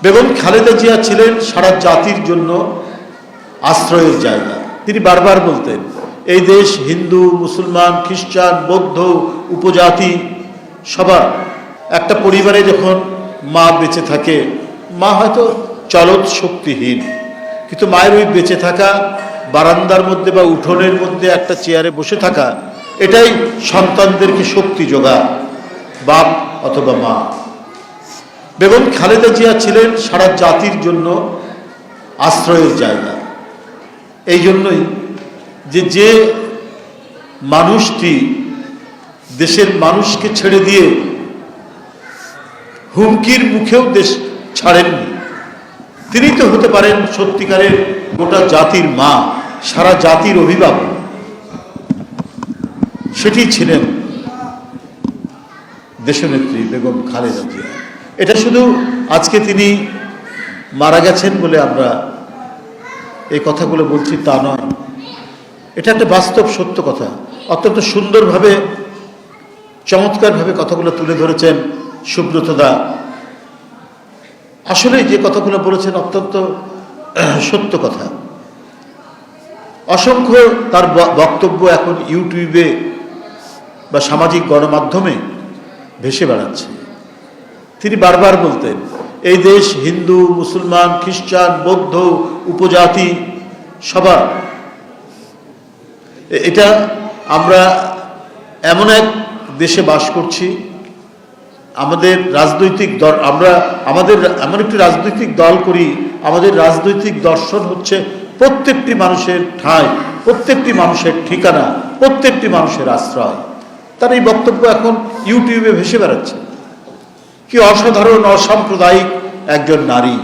বেগম খালেদা জিয়া ছিলেন সারা জাতির জন্য আশ্রয়ের জায়গা। তিনি বারবার বলতেন, এই দেশ হিন্দু, মুসলমান, খ্রিস্টান, বৌদ্ধ, উপজাতি সবার। একটা পরিবারে যখন মা বেঁচে থাকে, মা হয়তো চলৎ শক্তিহীন, কিন্তু মায়ের ওই বেঁচে থাকা, বারান্দার মধ্যে বা উঠোনের মধ্যে একটা চেয়ারে বসে থাকা, এটাই সন্তানদেরকে শক্তি যোগায়, বাপ অথবা মা। বেগম খালেদা জিয়া ছিলেন সারা জাতির জন্য আশ্রয়ের জায়গা। এই জন্যই যে মানুষটি দেশের মানুষকে ছেড়ে দিয়ে হুমকির মুখেও দেশ ছাড়েননি, তিনি তো হতে পারেন সত্যিকারের গোটা জাতির মা, সারা জাতির অভিভাবক। সেটি ছিলেন দেশনেত্রী বেগম খালেদা জিয়া। এটা শুধু আজকে তিনি মারা গেছেন বলে আমরা এই কথাগুলো বলছি তা নয়, এটা একটা বাস্তব সত্য কথা। অত্যন্ত সুন্দরভাবে, চমৎকারভাবে কথাগুলো তুলে ধরেছেন সুব্রতদা। আসলে যে কথাগুলো বলেছেন অত্যন্ত সত্য কথা। অসংখ্য তার বক্তব্য এখন ইউটিউবে বা সামাজিক গণমাধ্যমে ভেসে বেড়াচ্ছে। তিনি বারবার বলতেন, এই দেশ হিন্দু, মুসলমান, খ্রিস্টান, বৌদ্ধ, উপজাতি সবার। এটা আমরা এমন এক দেশে বাস করছি, আমাদের রাজনৈতিক দল, আমরা এমন একটি রাজনৈতিক দল করি, আমাদের রাজনৈতিক দর্শন হচ্ছে প্রত্যেকটি মানুষের ঠাঁই, প্রত্যেকটি মানুষের ঠিকানা, প্রত্যেকটি মানুষের আশ্রয়। তার এই বক্তব্য এখন ইউটিউবে ভেসে বেড়াচ্ছে। কি অসাধারণ, অসাম্প্রদায়িক একজন নারী।